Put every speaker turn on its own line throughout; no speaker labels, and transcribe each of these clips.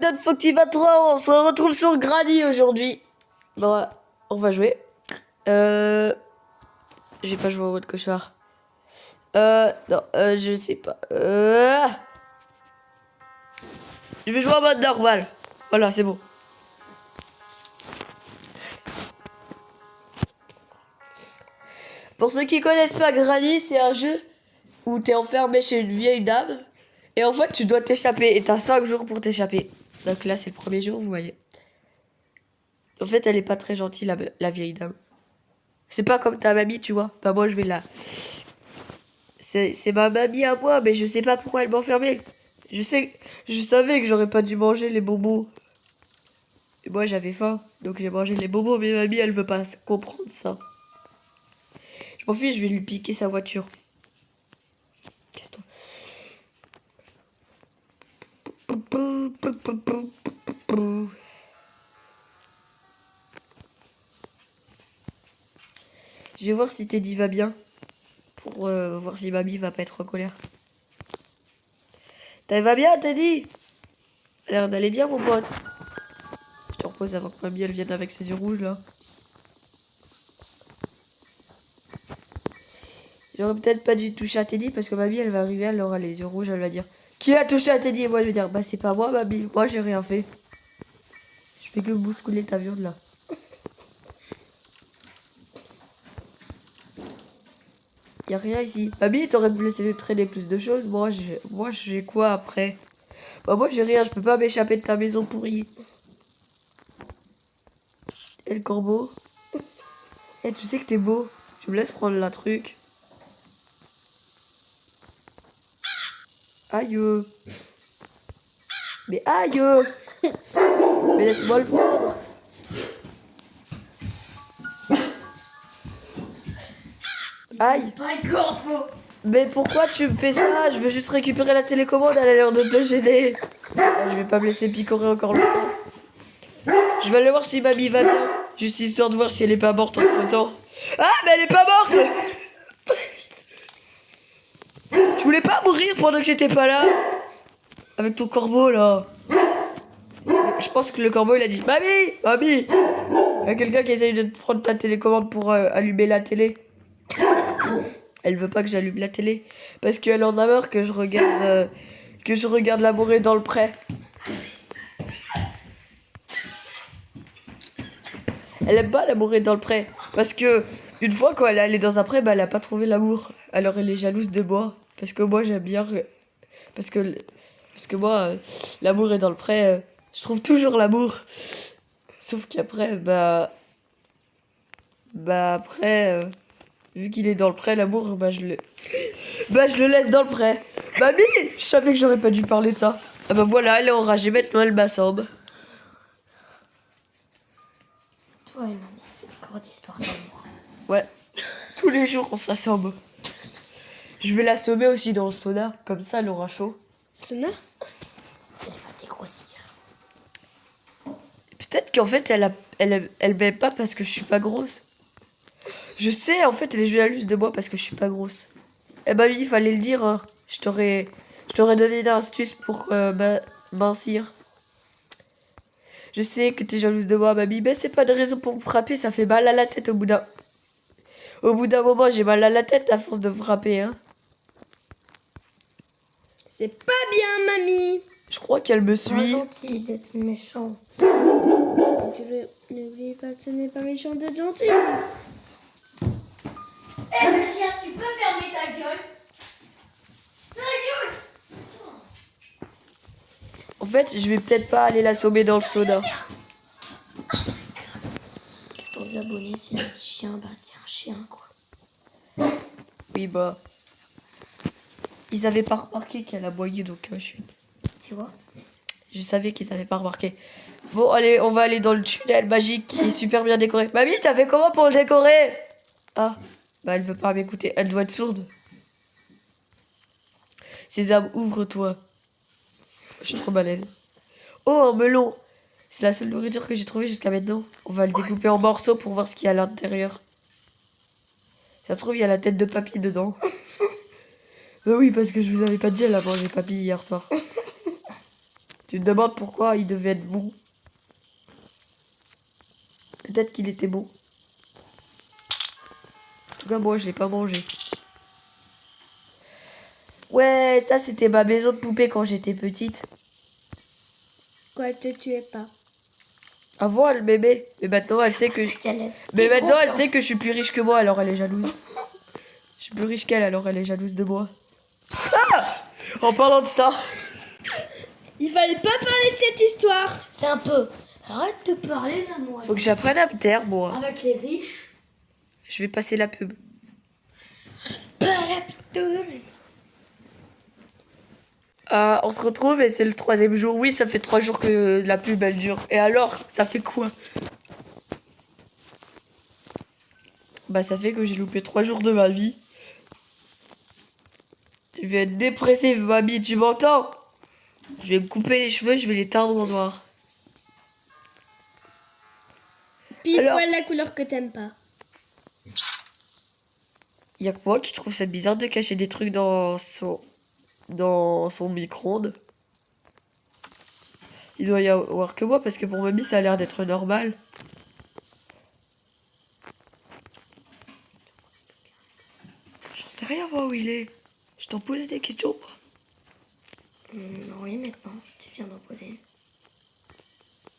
Notre Foxy 23, on se retrouve sur Granny aujourd'hui. Bon, on va jouer. J'ai pas joué au mode cauchemar. Non, je sais pas. Je vais jouer en mode normal. Voilà, c'est bon. Pour ceux qui connaissent pas Granny, c'est un jeu où t'es enfermé chez une vieille dame. Et en fait, tu dois t'échapper. Et t'as 5 jours pour t'échapper. Donc là, c'est le premier jour, vous voyez. En fait, elle est pas très gentille, la vieille dame. C'est pas comme ta mamie, tu vois. Bah, moi, je vais là. C'est ma mamie à moi, mais je sais pas pourquoi elle m'a enfermé. Je savais que j'aurais pas dû manger les bonbons. Et moi, j'avais faim, donc j'ai mangé les bonbons, mais mamie, elle veut pas comprendre ça. Je m'en fiche, je vais lui piquer sa voiture. Qu'est-ce que Je vais voir si Teddy va bien. Pour voir si mamie va pas être en colère. T'as va bien, Teddy? Elle a l'air d'aller bien, mon pote. Je te repose avant que mamie elle vienne avec ses yeux rouges, là. J'aurais peut-être pas dû toucher à Teddy parce que mamie elle va arriver, elle aura les yeux rouges, elle va dire qui a touché à Teddy? Et moi je vais dire bah c'est pas moi mamie, moi j'ai rien fait. Je fais que bousculer ta viande là. Y a rien ici. Mamie t'aurais pu laisser traîner plus de choses, moi j'ai quoi après? Bah moi j'ai rien, je peux pas m'échapper de ta maison pourrie. Et le corbeau? Eh tu sais que t'es beau, tu me laisses prendre la truc. Aïe. Mais aïe. Mais laisse-moi le prendre. Aïe. Mais pourquoi tu me fais ça? Je veux juste récupérer la télécommande, elle a l'air de te gêner. Je vais pas me laisser picorer encore longtemps. Je vais aller voir si mamie va bien. Juste histoire de voir si elle est pas morte entre temps. Ah, mais elle est pas morte! Tu voulais pas mourir pendant que j'étais pas là? Avec ton corbeau là. Je pense que le corbeau il a dit mamie! Mamie! Il y a quelqu'un qui essaye de te prendre ta télécommande pour allumer la télé. Elle veut pas que j'allume la télé. Parce qu'elle en a marre que je regarde L'amour est dans le pré. Elle aime pas L'amour est dans le pré. Parce que une fois quand elle est allée dans un pré, bah elle a pas trouvé l'amour. Alors elle est jalouse de moi. Parce que moi j'aime bien. Parce que moi, l'amour est dans le pré. Je trouve toujours l'amour. Sauf qu'après, après, vu qu'il est dans le pré, l'amour, je le laisse dans le pré. Mamie, je savais que j'aurais pas dû parler de ça. Ah bah voilà, elle est enragée, maintenant elle m'assemble.
Toi et mamie, c'est une grande histoire d'amour.
Ouais, tous les jours on s'assemble. Je vais l'assommer aussi dans le sauna, comme ça elle aura chaud.
Sauna? Elle va dégrossir.
Peut-être qu'en fait elle m'aime pas parce que je suis pas grosse. Je sais, en fait elle est jalouse de moi parce que je suis pas grosse. Eh bah oui, il fallait le dire, hein. Je t'aurais donné une astuce pour mincir. Je sais que t'es jalouse de moi, mamie, mais c'est pas de raison pour me frapper, ça fait mal à la tête au bout d'un moment, j'ai mal à la tête à force de me frapper, hein.
C'est pas bien, mamie.
Je crois qu'elle me
C'est pas
suit.
gentil d'être méchant. N'oublie pas, ce n'est pas méchant d'être gentil.
Eh le chien, tu peux fermer ta gueule? Ta gueule!
En fait, je vais peut-être pas aller l'assommer dans le sauna.
Pour les abonnés, c'est un chien, bah c'est un chien quoi.
Oui, bah. Ils avaient pas remarqué qu'elle aboyait, donc
Tu vois?
je savais qu'ils avaient pas remarqué. Bon, allez, on va aller dans le tunnel magique qui est super bien décoré. Mamie, t'as fait comment pour le décorer? Ah, bah elle veut pas m'écouter, elle doit être sourde. Sésame, ouvre-toi. Je suis trop balèze. Oh, un melon! C'est la seule nourriture que j'ai trouvée jusqu'à maintenant. On va le découper en morceaux pour voir ce qu'il y a à l'intérieur. Ça se trouve, il y a la tête de papy dedans. Bah oui, parce que je vous avais pas dit, elle a mangé papy hier soir. Tu te demandes pourquoi il devait être bon. Peut-être qu'il était bon. En tout cas, moi, je l'ai pas mangé. Ouais, ça, c'était ma maison de poupée quand j'étais petite.
Quoi, te tuais pas.
Avant, elle m'aimait. Mais maintenant, elle sait que... Mais maintenant, elle sait que je suis plus riche que moi, alors elle est jalouse. Je suis plus riche qu'elle, alors elle est jalouse de moi. Ah, en parlant de ça...
Il fallait pas parler de cette histoire. C'est un peu... Arrête de parler là, moi.
Faut que j'apprenne à me taire, moi.
Avec les riches.
Je vais passer la pub. On se retrouve et c'est le 3e jour. Oui, ça fait 3 jours que la pub elle dure. Et alors, ça fait quoi? Bah, ça fait que j'ai loupé 3 jours de ma vie. Je vais être dépressive, mamie, tu m'entends? Je vais me couper les cheveux, je vais les teindre en noir.
Pile
Alors-
poil la couleur que t'aimes pas.
Y'a que moi qui trouve ça bizarre de cacher des trucs dans son micro-ondes. Il doit y avoir que moi parce que pour mamie ça a l'air d'être normal. J'en sais rien moi où il est. Je t'en pose des questions moi.
Oui, maintenant, tu viens d'en poser une.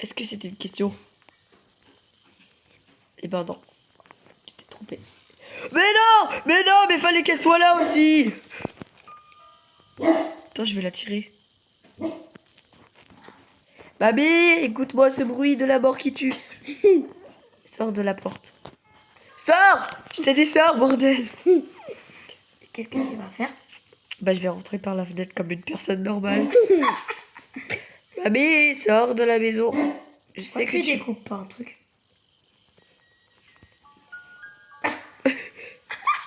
Est-ce que c'était une question? Eh ben non. Tu t'es trompé. Mais non, mais fallait qu'elle soit là aussi. Attends, je vais la tirer. Mamie, écoute-moi ce bruit de la mort qui tue. Sors de la porte. Sors! Je t'ai dit sors, bordel.
Quelqu'un qui va faire.
Bah, je vais rentrer par la fenêtre comme une personne normale. Mamie, sors de la maison. Je sais que
tu
tu...
découpes pas un truc.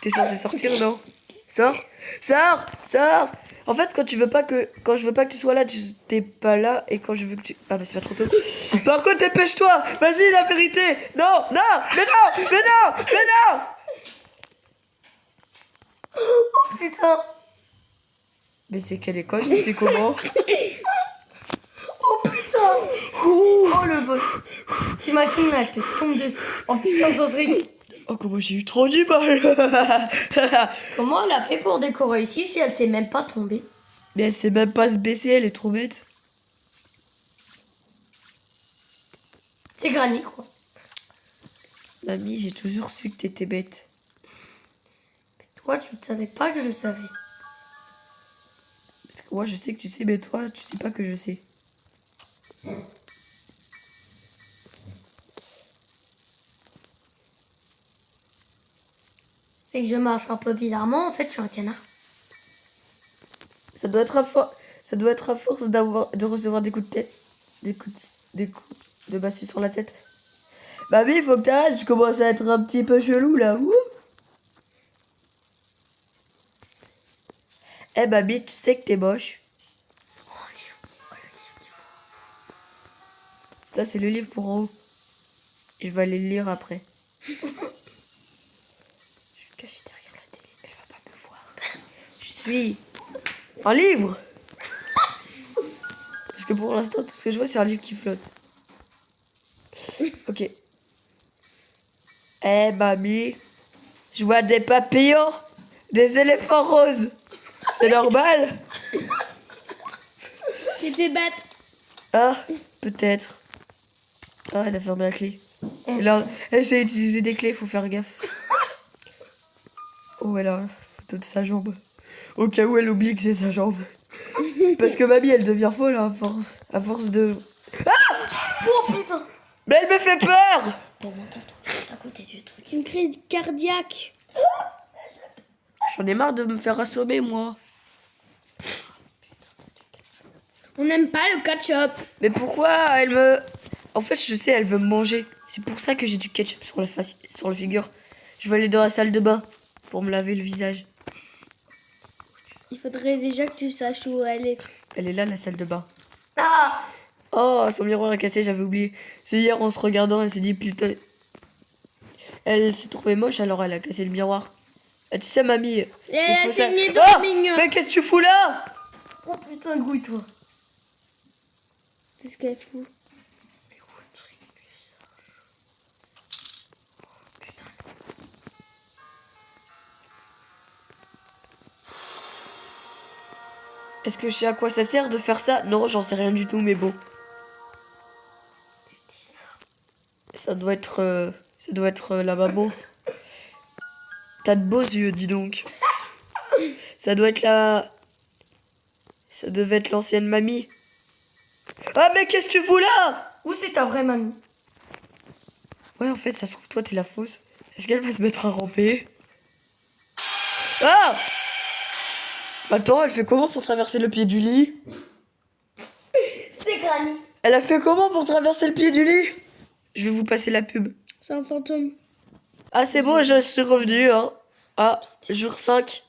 T'es censé sortir, non? Sors! Sors! Sors! En fait, quand je veux pas que tu sois là, t'es pas là. Et quand je veux que tu... Ah bah c'est pas trop tôt. Par contre, dépêche-toi! Vas-y, la vérité! Non! Non! Mais non! Mais non! Mais non!
Oh putain!
Mais c'est quelle école? Mais c'est comment?
Oh putain! Oh le boss! T'imagines là, elle te tombe dessus. Oh putain, ça serait...
Oh, comment j'ai eu trop du mal!
Comment elle a fait pour décorer ici si elle s'est même pas tombée?
Mais elle sait même pas se baisser, elle est trop bête.
C'est Granny quoi.
Mamie, j'ai toujours su que t'étais bête.
Toi, tu ne savais pas que je savais.
Parce que moi, je sais que tu sais, mais toi, tu sais pas que je sais.
C'est que je marche un peu bizarrement, en fait, je suis un canard.
Ça doit être à force de recevoir des coups de tête. Des coups de massue sur la tête. Mamie, il faut que t'arrêtes, je commence à être un petit peu chelou là. Ouh. Eh mamie, tu sais que t'es moche. Ça c'est le livre pour en haut. Je vais aller le lire après. Je vais me cacher derrière la télé, elle va pas me voir. Je suis un livre. Parce que pour l'instant, tout ce que je vois, c'est un livre qui flotte. Ok. Eh mamie, je vois des papillons, des éléphants roses. C'est normal?
T'étais bête.
Ah, peut-être. Ah, elle a fermé la clé. Là, elle sait utiliser des clés, faut faire gaffe. Oh, elle a une photo de sa jambe. Au cas où elle oublie que c'est sa jambe. Parce que mamie, elle devient folle à force de...
Oh putain!
Mais elle me fait peur!
Bon, attends, juste à côté du truc.
Une crise cardiaque.
J'en ai marre de me faire assommer, moi.
On n'aime pas le ketchup.
Mais pourquoi elle me... En fait, je sais, elle veut me manger. C'est pour ça que j'ai du ketchup sur la figure. Je vais aller dans la salle de bain pour me laver le visage.
Il faudrait déjà que tu saches où elle est.
Elle est là, la salle de bain.
Ah!
Oh, son miroir est cassé, j'avais oublié. C'est hier, en se regardant, elle s'est dit, putain... Elle s'est trouvée moche, alors elle a cassé le miroir. Ah, tu sais, mamie...
Et
il
elle
faut
a
ça-
saigné
Oh,
dans le mignon.
mais qu'est-ce que tu fous là?
Oh putain, grouille-toi.
C'est ce qu'elle fout.
Est-ce que je sais à quoi ça sert de faire ça? Non, j'en sais rien du tout, mais bon. Ça doit être la maman. T'as de beaux yeux, dis donc. Ça doit être la... Ça devait être l'ancienne mamie. Ah, mais qu'est-ce que tu fous là?
Où c'est ta vraie mamie?
Ouais, en fait, ça se trouve, toi, t'es la fausse. Est-ce qu'elle va se mettre à ramper? Ah! Attends, elle fait comment pour traverser le pied du lit?
C'est Granny.
Elle a fait comment pour traverser le pied du lit? Je vais vous passer la pub.
C'est un fantôme.
Ah, c'est bon, je suis revenu, hein. Ah, jour 5.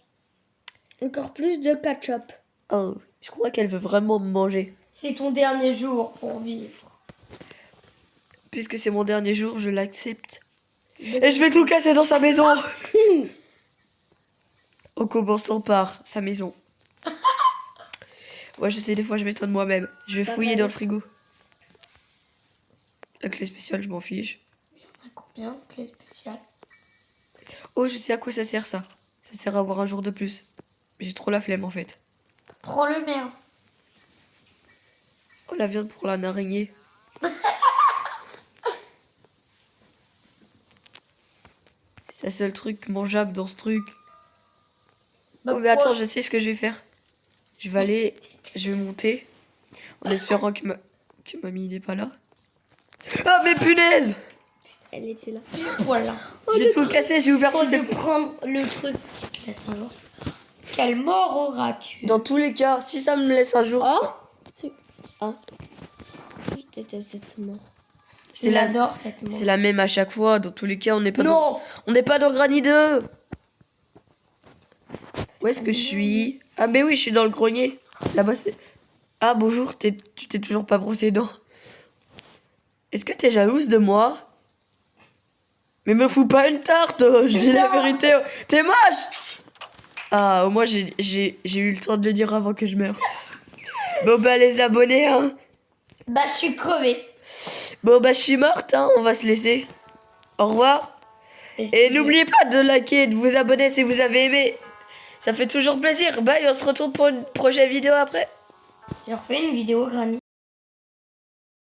Encore plus de ketchup.
Oh, je crois qu'elle veut vraiment me manger.
C'est ton dernier jour pour vivre.
Puisque c'est mon dernier jour, je l'accepte. Et je vais tout casser dans sa maison. En commençant par sa maison. Ouais, je sais, des fois, je m'étonne moi-même. Je vais fouiller dans le frigo. La clé spéciale, je m'en fiche.
On a combien de clés spéciales?
Oh, je sais à quoi ça sert, ça. Ça sert à avoir un jour de plus. J'ai trop la flemme, en fait.
Prends le mien.
Oh, la viande pour la araignée. C'est le seul truc mangeable dans ce truc.
Bah,
Oh, mais attends,
pourquoi?
je sais ce que je vais faire. Je vais monter. En espérant que mamie n'est pas là. Ah, mais punaise!
Elle était là.
Voilà.
J'ai tout cassé, j'ai ouvert
Faut
tous ces...
de prendre le truc. Laisse un jour. Quelle mort auras-tu?
Dans tous les cas, si ça me laisse un jour...
Ah. Je déteste cette mort.
Je l'adore cette mort.
C'est la même à chaque fois. Dans tous les cas, on n'est pas
Non.
on n'est pas dans Granny 2. Où est-ce que je suis? Ah, mais oui, je suis dans le grenier. Là-bas, c'est... Ah, bonjour, tu t'es toujours pas brossé les dents. Est-ce que t'es jalouse de moi? Mais me fous pas une tarte, je dis la vérité. T'es moche! Ah, au moins, j'ai eu le temps de le dire avant que je meure. Bon, bah, les abonnés, hein.
Bah, je suis crevée.
Bon, bah, je suis morte, hein. On va se laisser. Au revoir. Et n'oubliez pas de liker et de vous abonner si vous avez aimé. Ça fait toujours plaisir. Bye, on se retrouve pour une prochaine vidéo après.
J'ai refait une vidéo Granny.